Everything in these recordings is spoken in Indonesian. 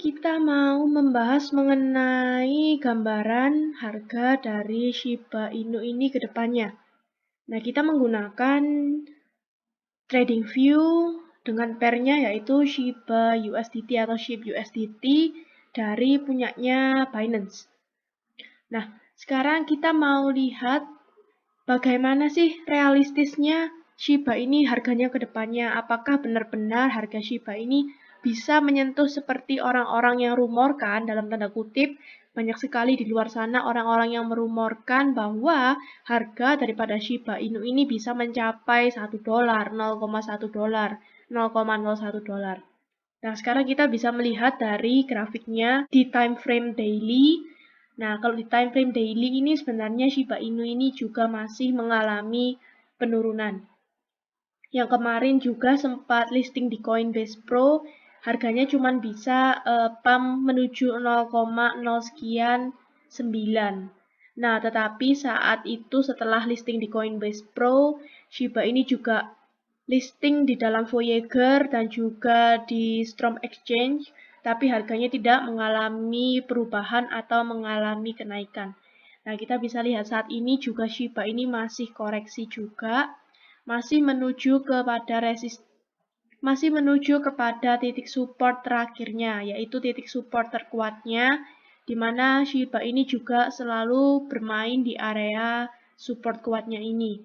kita mau membahas mengenai gambaran harga dari Shiba Inu ini ke depannya. Nah, kita menggunakan TradingView dengan pairnya yaitu Shiba USDT atau SHIB USDT dari punyanya Binance. Nah, sekarang kita mau lihat bagaimana sih realistisnya Shiba ini harganya ke depannya. Apakah benar-benar harga Shiba ini bisa menyentuh seperti orang-orang yang rumorkan, dalam tanda kutip, banyak sekali di luar sana orang-orang yang merumorkan bahwa harga daripada Shiba Inu ini bisa mencapai $1, $0,1, $0,01. Nah, sekarang kita bisa melihat dari grafiknya di time frame daily. Nah, kalau di time frame daily ini sebenarnya Shiba Inu ini juga masih mengalami penurunan. Yang kemarin juga sempat listing di Coinbase Pro, harganya cuma bisa pump menuju 0,0 sekian 9. Nah, tetapi saat itu setelah listing di Coinbase Pro, Shiba ini juga listing di dalam Voyager dan juga di Storm Exchange, tapi harganya tidak mengalami perubahan atau mengalami kenaikan. Nah, kita bisa lihat saat ini juga Shiba ini masih koreksi juga, masih menuju kepada titik support terakhirnya, yaitu titik support terkuatnya, di mana Shiba ini juga selalu bermain di area support kuatnya ini.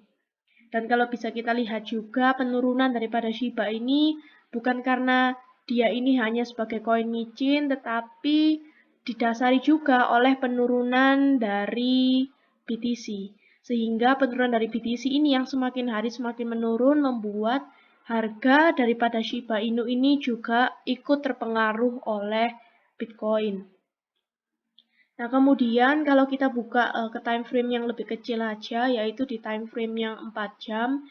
Dan kalau bisa kita lihat juga penurunan daripada Shiba ini bukan karena dia ini hanya sebagai koin micin, tetapi didasari juga oleh penurunan dari BTC. Sehingga penurunan dari BTC ini yang semakin hari semakin menurun membuat harga daripada Shiba Inu ini juga ikut terpengaruh oleh Bitcoin. Nah, kemudian kalau kita buka ke time frame yang lebih kecil aja, yaitu di time frame yang 4 jam.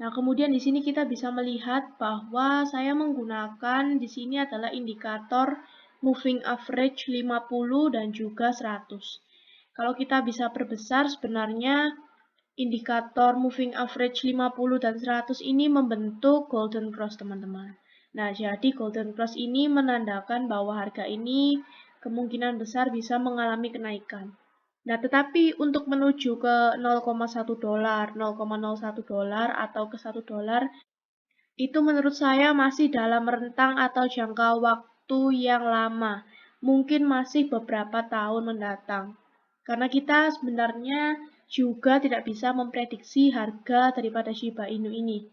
Nah, kemudian di sini kita bisa melihat bahwa saya menggunakan di sini adalah indikator moving average 50 dan juga 100. Kalau kita bisa perbesar, sebenarnya indikator moving average 50 dan 100 ini membentuk golden cross, teman-teman. Nah, jadi golden cross ini menandakan bahwa harga ini kemungkinan besar bisa mengalami kenaikan. Nah, tetapi untuk menuju ke $0,1, $0,01 atau ke $1, itu menurut saya masih dalam rentang atau jangka waktu yang lama. Mungkin masih beberapa tahun mendatang. Karena kita sebenarnya juga tidak bisa memprediksi harga daripada Shiba Inu ini.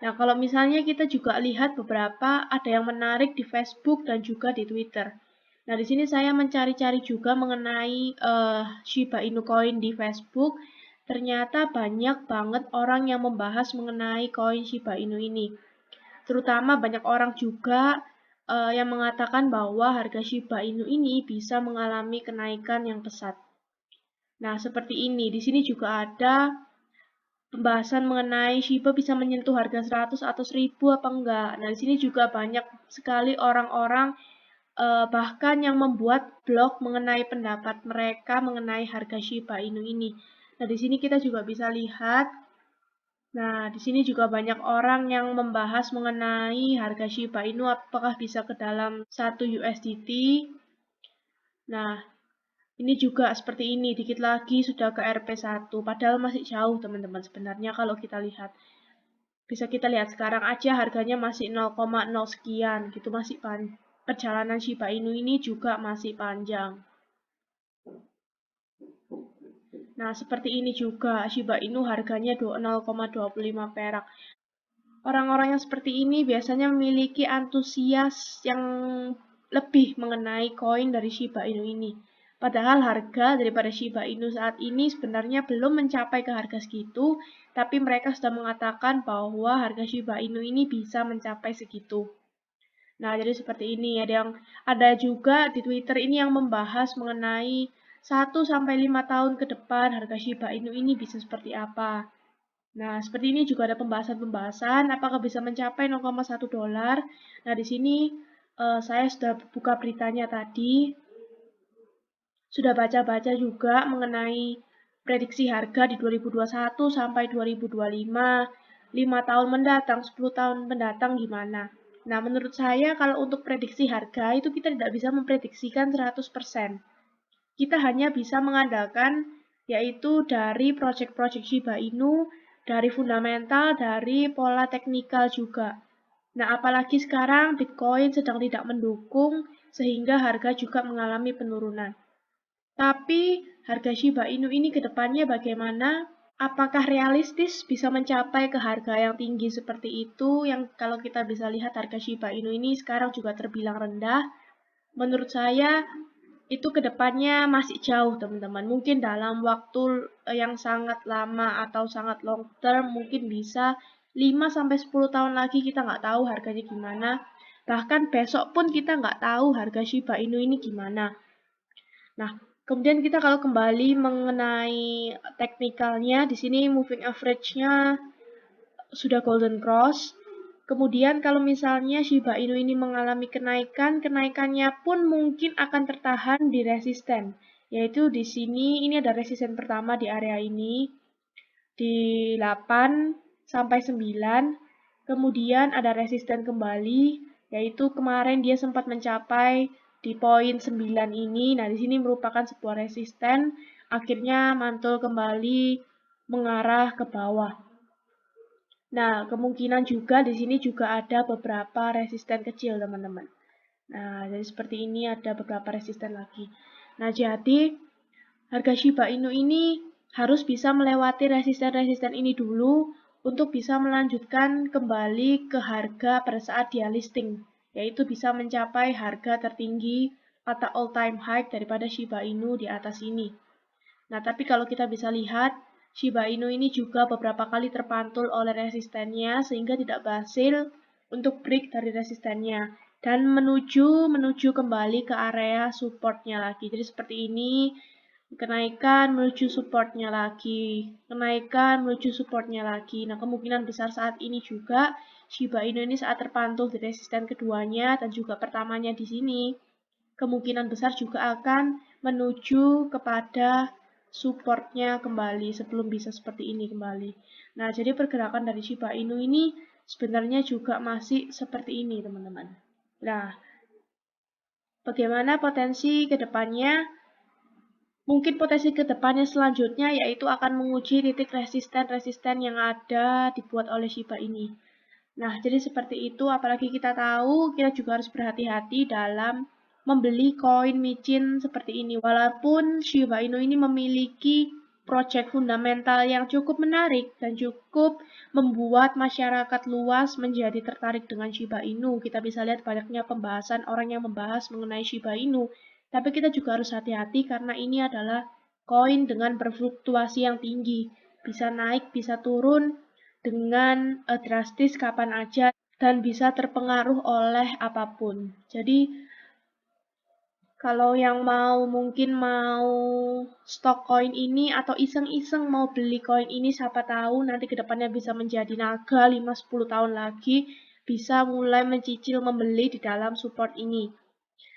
Nah, kalau misalnya kita juga lihat beberapa ada yang menarik di Facebook dan juga di Twitter. Nah, di sini saya mencari-cari juga mengenai Shiba Inu Coin di Facebook. Ternyata banyak banget orang yang membahas mengenai koin Shiba Inu ini. Terutama banyak orang juga yang mengatakan bahwa harga Shiba Inu ini bisa mengalami kenaikan yang pesat. Nah, seperti ini. Di sini juga ada pembahasan mengenai Shiba bisa menyentuh harga 100 atau 1000 apa enggak. Nah, di sini juga banyak sekali orang-orang bahkan yang membuat blog mengenai pendapat mereka mengenai harga Shiba Inu ini. Nah, di sini kita juga bisa lihat. Nah, di sini juga banyak orang yang membahas mengenai harga Shiba Inu apakah bisa ke dalam 1 USDT. Nah, ini juga seperti ini, dikit lagi sudah ke RP1, padahal masih jauh teman-teman sebenarnya kalau kita lihat. Bisa kita lihat sekarang aja harganya masih 0,0 sekian gitu, masih perjalanan Shiba Inu ini juga masih panjang. Nah, seperti ini juga Shiba Inu harganya 0,25 perak. Orang-orang yang seperti ini biasanya memiliki antusias yang lebih mengenai koin dari Shiba Inu ini. Padahal harga daripada Shiba Inu saat ini sebenarnya belum mencapai ke harga segitu, tapi mereka sudah mengatakan bahwa harga Shiba Inu ini bisa mencapai segitu. Nah, jadi seperti ini. Ada juga di Twitter ini yang membahas mengenai 1-5 tahun ke depan harga Shiba Inu ini bisa seperti apa. Nah, seperti ini juga ada pembahasan-pembahasan apakah bisa mencapai $0,1. Nah, di sini saya sudah buka beritanya tadi. Sudah baca-baca juga mengenai prediksi harga di 2021 sampai 2025, 5 tahun mendatang, 10 tahun mendatang gimana. Nah, menurut saya kalau untuk prediksi harga itu kita tidak bisa memprediksikan 100%. Kita hanya bisa mengandalkan yaitu dari project-project Shiba Inu, dari fundamental, dari pola teknikal juga. Nah, apalagi sekarang Bitcoin sedang tidak mendukung sehingga harga juga mengalami penurunan. Tapi harga Shiba Inu ini ke depannya bagaimana? Apakah realistis bisa mencapai ke harga yang tinggi seperti itu? Yang kalau kita bisa lihat harga Shiba Inu ini sekarang juga terbilang rendah. Menurut saya itu ke depannya masih jauh, teman-teman. Mungkin dalam waktu yang sangat lama atau sangat long term, mungkin bisa 5-10 tahun lagi kita nggak tahu harganya gimana. Bahkan besok pun kita nggak tahu harga Shiba Inu ini gimana. Nah, kemudian kita kalau kembali mengenai teknikalnya, di sini moving average-nya sudah golden cross. Kemudian kalau misalnya Shiba Inu ini mengalami kenaikan, kenaikannya pun mungkin akan tertahan di resisten. Yaitu di sini, ini ada resisten pertama di area ini, di 8 sampai 9. Kemudian ada resisten kembali, yaitu kemarin dia sempat mencapai di poin 9 ini. Nah, di sini merupakan sebuah resisten, akhirnya mantul kembali mengarah ke bawah. Nah, kemungkinan juga di sini juga ada beberapa resisten kecil, teman-teman. Nah, jadi seperti ini ada beberapa resisten lagi. Nah, jadi harga Shiba Inu ini harus bisa melewati resisten-resisten ini dulu untuk bisa melanjutkan kembali ke harga pada saat dia listing, yaitu bisa mencapai harga tertinggi atau all-time high daripada Shiba Inu di atas ini. Nah, tapi kalau kita bisa lihat, Shiba Inu ini juga beberapa kali terpantul oleh resistennya sehingga tidak berhasil untuk break dari resistennya dan menuju kembali ke area supportnya lagi. Jadi seperti ini, kenaikan menuju supportnya lagi, kenaikan menuju supportnya lagi. Nah, kemungkinan besar saat ini juga Shiba Inu ini saat terpantul di resisten keduanya dan juga pertamanya di sini, kemungkinan besar juga akan menuju kepada supportnya kembali sebelum bisa seperti ini kembali. Nah, jadi pergerakan dari Shiba Inu ini sebenarnya juga masih seperti ini, teman-teman. Nah, bagaimana potensi ke depannya? Mungkin potensi ke depannya selanjutnya yaitu akan menguji titik resisten-resisten yang ada dibuat oleh Shiba ini. Nah, jadi seperti itu, apalagi kita tahu, kita juga harus berhati-hati dalam membeli koin micin seperti ini. Walaupun Shiba Inu ini memiliki proyek fundamental yang cukup menarik dan cukup membuat masyarakat luas menjadi tertarik dengan Shiba Inu. Kita bisa lihat banyaknya pembahasan orang yang membahas mengenai Shiba Inu. Tapi kita juga harus hati-hati karena ini adalah koin dengan berfluktuasi yang tinggi. Bisa naik, bisa turun dengan drastis kapan aja dan bisa terpengaruh oleh apapun. Jadi kalau yang mungkin mau stok koin ini atau iseng-iseng mau beli koin ini, siapa tahu nanti kedepannya bisa menjadi naga 5-10 tahun lagi, bisa mulai mencicil membeli di dalam support ini.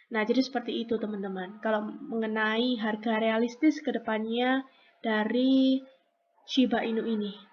Nah, jadi seperti itu teman-teman. Kalau mengenai harga realistis kedepannya dari Shiba Inu ini.